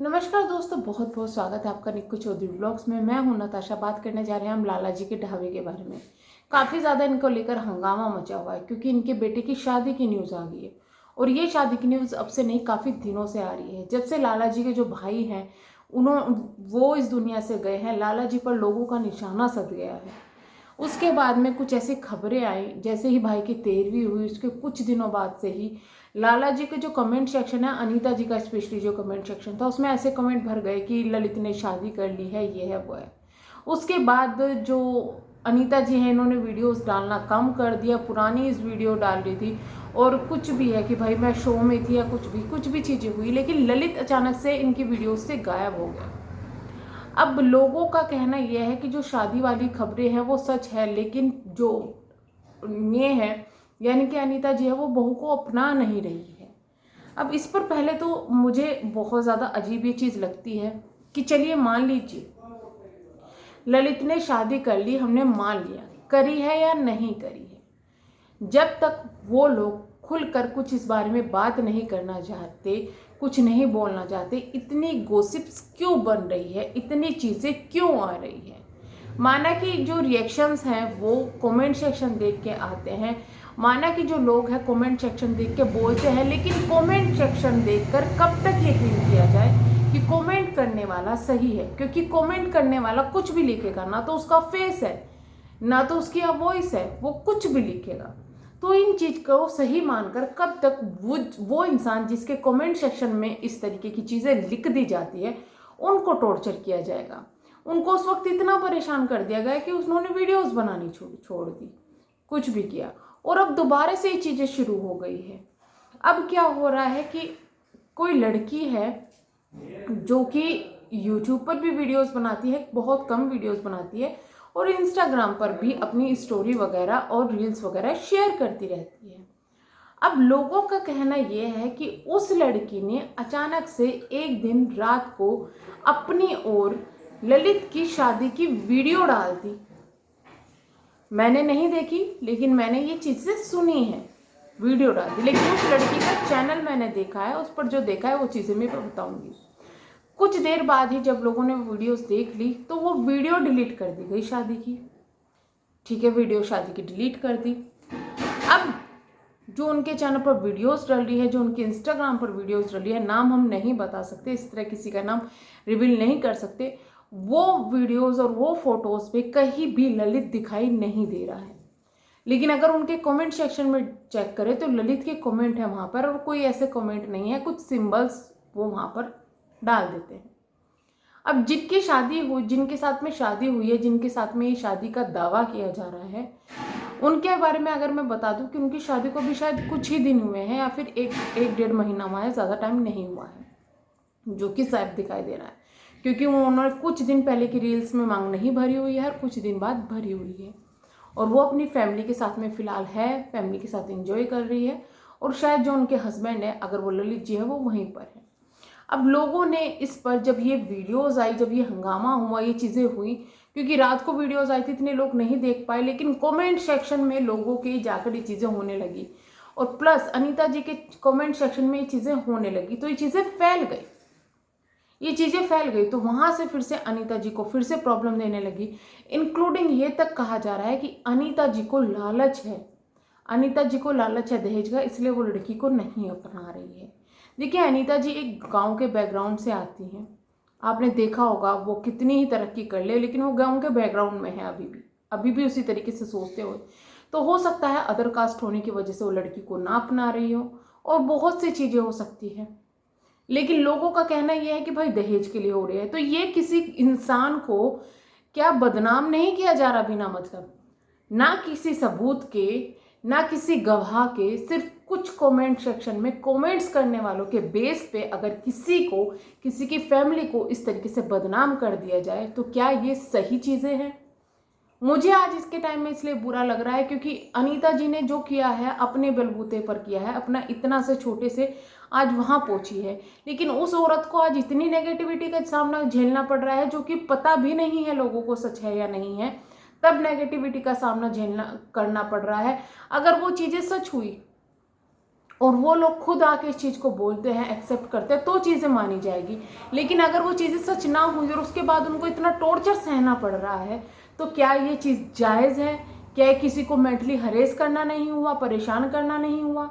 नमस्कार दोस्तों, बहुत बहुत स्वागत है आपका निक्कू चौधरी ब्लॉग्स में। मैं हूं नताशा। बात करने जा रहे हैं हम लाला जी के ढाबे के बारे में। काफ़ी ज़्यादा इनको लेकर हंगामा मचा हुआ है क्योंकि इनके बेटे की शादी की न्यूज़ आ गई है। और ये शादी की न्यूज़ अब से नहीं, काफ़ी दिनों से आ रही है। जब से लाला जी के जो भाई हैं वो इस दुनिया से गए हैं, लाला जी पर लोगों का निशाना सध गया है। उसके बाद में कुछ ऐसी खबरें आई, जैसे ही भाई की 13वीं हुई उसके कुछ दिनों बाद से ही लाला जी के जो कमेंट सेक्शन है, अनीता जी का स्पेशली जो कमेंट सेक्शन था, उसमें ऐसे कमेंट भर गए कि ललित ने शादी कर ली है, ये है वो है। उसके बाद जो अनीता जी हैं, इन्होंने वीडियोस डालना कम कर दिया, पुरानी इस वीडियो डाल रही थी। और कुछ भी है कि भाई मैं शो में थी या कुछ भी चीज़ें हुई, लेकिन ललित अचानक से इनकी वीडियोस से गायब हो गया। अब लोगों का कहना यह है कि जो शादी वाली खबरें हैं वो सच है, लेकिन जो ये है यानी कि अनीता जी है वो बहू को अपना नहीं रही है। अब इस पर पहले तो मुझे बहुत ज़्यादा अजीब ये चीज़ लगती है कि चलिए मान लीजिए ललित ने शादी कर ली, हमने मान लिया, करी है या नहीं करी है। जब तक वो लोग खुलकर कुछ इस बारे में बात नहीं करना चाहते, कुछ नहीं बोलना चाहते, इतनी गॉसिप्स क्यों बन रही है, इतनी चीज़ें क्यों आ रही है। माना कि जो रिएक्शंस हैं वो कमेंट सेक्शन देख के आते हैं, माना कि जो लोग हैं कमेंट सेक्शन देख के बोलते हैं, लेकिन कमेंट सेक्शन देखकर कब तक यकीन किया जाए कि कमेंट करने वाला सही है। क्योंकि कमेंट करने वाला कुछ भी लिखेगा, ना तो उसका फेस है, ना तो उसकी वॉइस है, वो कुछ भी लिखेगा। तो इन चीज को सही मानकर कब तक वो इंसान जिसके कमेंट सेक्शन में इस तरीके की चीजें लिख दी जाती है, उनको टॉर्चर किया जाएगा। उनको उस वक्त इतना परेशान कर दिया गया कि उन्होंने वीडियोस बनानी छोड़ दी, कुछ भी किया। और अब दोबारा से ये चीजें शुरू हो गई है। अब क्या हो रहा है कि कोई लड़की है जो कि यूट्यूब पर भी वीडियोस बनाती है, बहुत कम वीडियोस बनाती है, और इंस्टाग्राम पर भी अपनी स्टोरी वगैरह और रील्स वगैरह शेयर करती रहती है। अब लोगों का कहना यह है कि उस लड़की ने अचानक से एक दिन रात को अपनी ओर ललित की शादी की वीडियो डाल दी। मैंने नहीं देखी, लेकिन मैंने ये चीज़ें सुनी है। वीडियो डाल दी, लेकिन उस लड़की का चैनल मैंने देखा है, उस पर जो देखा है वो चीज़ें मैं बताऊंगी। कुछ देर बाद ही जब लोगों ने वीडियोस देख ली तो वो वीडियो डिलीट कर दी गई शादी की। ठीक है, वीडियो शादी की डिलीट कर दी। अब जो उनके चैनल पर वीडियोस डल रही है, जो उनके इंस्टाग्राम पर वीडियोस डल रही है, नाम हम नहीं बता सकते, इस तरह किसी का नाम रिवील नहीं कर सकते, वो वीडियोस और वो फोटोज पे कहीं भी ललित दिखाई नहीं दे रहा है। लेकिन अगर उनके कमेंट सेक्शन में चेक करें तो ललित के कमेंट है वहां पर, और कोई ऐसे कमेंट नहीं है, कुछ सिंबल्स वो वहां पर डाल देते हैं। अब जिनके साथ में शादी हुई है, जिनके साथ में ये शादी का दावा किया जा रहा है, उनके बारे में अगर मैं बता दूं कि उनकी शादी को भी शायद कुछ ही दिन हुए हैं या फिर एक डेढ़ महीना हुआ है, ज़्यादा टाइम नहीं हुआ है, जो कि शायद दिखाई दे रहा है। क्योंकि वो उन्होंने कुछ दिन पहले की रील्स में मांग नहीं भरी हुई है और कुछ दिन बाद भरी हुई है। और वो अपनी फैमिली के साथ में फिलहाल है, फैमिली के साथ एंजॉय कर रही है। और शायद जो उनके हस्बैंड है, अगर वो ललित जी है, वो वहीं पर है। अब लोगों ने इस पर जब ये वीडियोस आई, जब ये हंगामा हुआ, ये चीज़ें हुई, क्योंकि रात को वीडियोस आई थी, इतने लोग नहीं देख पाए, लेकिन कमेंट सेक्शन में लोगों के जाकर ये चीज़ें होने लगी। और प्लस अनीता जी के कमेंट सेक्शन में ये चीज़ें होने लगी, तो ये चीज़ें फैल गई। तो वहां से फिर से अनीता जी को फिर से प्रॉब्लम देने लगी। इंक्लूडिंग ये तक कहा जा रहा है कि अनीता जी को लालच है, दहेज का, इसलिए वो लड़की को नहीं अपना रही है। देखिए, अनीता जी एक गांव के बैकग्राउंड से आती हैं। आपने देखा होगा वो कितनी ही तरक्की कर ले, लेकिन वो गांव के बैकग्राउंड में है अभी भी उसी तरीके से सोचते हुए। तो हो सकता है अदर कास्ट होने की वजह से वो लड़की को ना अपना रही हो, और बहुत सी चीज़ें हो सकती हैं। लेकिन लोगों का कहना यह है कि भाई दहेज के लिए हो रही है, तो ये किसी इंसान को क्या बदनाम नहीं किया जा रहा बिना मतलब, ना किसी सबूत के, ना किसी गवाह के, सिर्फ कुछ कमेंट सेक्शन में कमेंट्स करने वालों के बेस पे अगर किसी की फैमिली को इस तरीके से बदनाम कर दिया जाए, तो क्या ये सही चीज़ें हैं। मुझे आज इसके टाइम में इसलिए बुरा लग रहा है क्योंकि अनीता जी ने जो किया है अपने बलबूते पर किया है, अपना इतना से छोटे से आज वहां पहुंची है। लेकिन उस औरत को आज इतनी नेगेटिविटी का सामना झेलना पड़ रहा है, जो कि पता भी नहीं है लोगों को सच है या नहीं है, तब नेगेटिविटी का सामना करना पड़ रहा है। अगर वो चीजें सच हुई और वो लोग खुद आके इस चीज़ को बोलते हैं, एक्सेप्ट करते हैं, तो चीज़ें मानी जाएगी। लेकिन अगर वो चीज़ें सच ना हुई और उसके बाद उनको इतना टॉर्चर सहना पड़ रहा है, तो क्या ये चीज़ जायज़ है? क्या ये किसी को मेंटली हरेस करना नहीं हुआ, परेशान करना नहीं हुआ?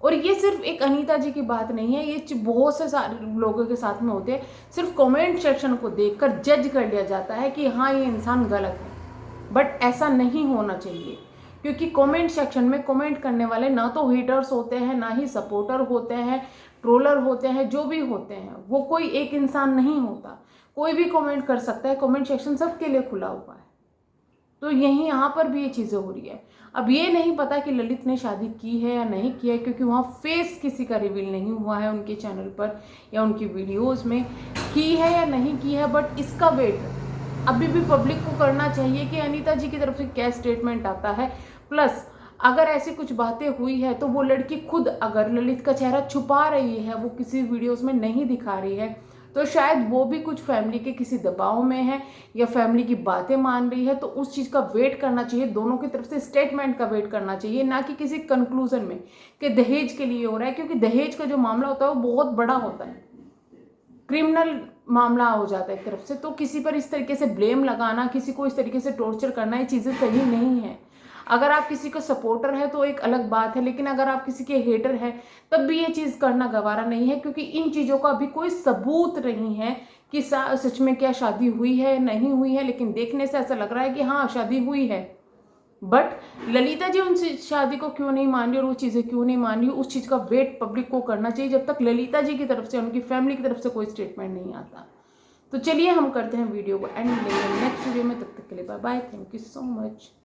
और ये सिर्फ एक अनीता जी की बात नहीं है, ये बहुत से सारे लोगों के साथ में होते हैं। सिर्फ कमेंट सेक्शन को देखकर जज कर लिया जाता है कि हाँ ये इंसान गलत है, बट ऐसा नहीं होना चाहिए। क्योंकि कमेंट सेक्शन में कमेंट करने वाले ना तो हेटर्स होते हैं, ना ही सपोर्टर होते हैं, ट्रोलर होते हैं, जो भी होते हैं, वो कोई एक इंसान नहीं होता। कोई भी कमेंट कर सकता है, कमेंट सेक्शन सबके लिए खुला हुआ है। तो यही यहाँ पर भी ये चीज़ें हो रही है। अब ये नहीं पता कि ललित ने शादी की है या नहीं की है, क्योंकि वहाँ फेस किसी का रिवील नहीं हुआ है उनके चैनल पर या उनकी वीडियोस में, की है या नहीं की है। बट इसका वेट अभी भी पब्लिक को करना चाहिए कि अनीता जी की तरफ से क्या स्टेटमेंट आता है। प्लस अगर ऐसी कुछ बातें हुई है तो वो लड़की खुद अगर ललित का चेहरा छुपा रही है, वो किसी वीडियोस में नहीं दिखा रही है, तो शायद वो भी कुछ फैमिली के किसी दबाव में है या फैमिली की बातें मान रही है। तो उस चीज़ का वेट करना चाहिए, दोनों की तरफ से स्टेटमेंट का वेट करना चाहिए, ना कि किसी कंक्लूजन में कि दहेज के लिए हो रहा है। क्योंकि दहेज का जो मामला होता है वो बहुत बड़ा होता है, क्रिमिनल मामला हो जाता है एक तरफ से। तो किसी पर इस तरीके से ब्लेम लगाना, किसी को इस तरीके से टॉर्चर करना, ये चीज़ें सही नहीं है। अगर आप किसी का सपोर्टर है तो एक अलग बात है, लेकिन अगर आप किसी के हेटर हैं तब भी ये चीज़ करना गवारा नहीं है। क्योंकि इन चीज़ों का अभी कोई सबूत नहीं है कि सच में क्या शादी हुई है नहीं हुई है। लेकिन देखने से ऐसा लग रहा है कि हाँ शादी हुई है, बट ललिता जी उनसे शादी को क्यों नहीं मान रही और वो चीज़ें क्यों नहीं मान रही, उस चीज़ का वेट पब्लिक को करना चाहिए जब तक ललिता जी की तरफ से, उनकी फैमिली की तरफ से कोई स्टेटमेंट नहीं आता। तो चलिए हम करते हैं वीडियो को एंड, लेंगे नेक्स्ट वीडियो में। तब तक के लिए bye bye, thank you so much.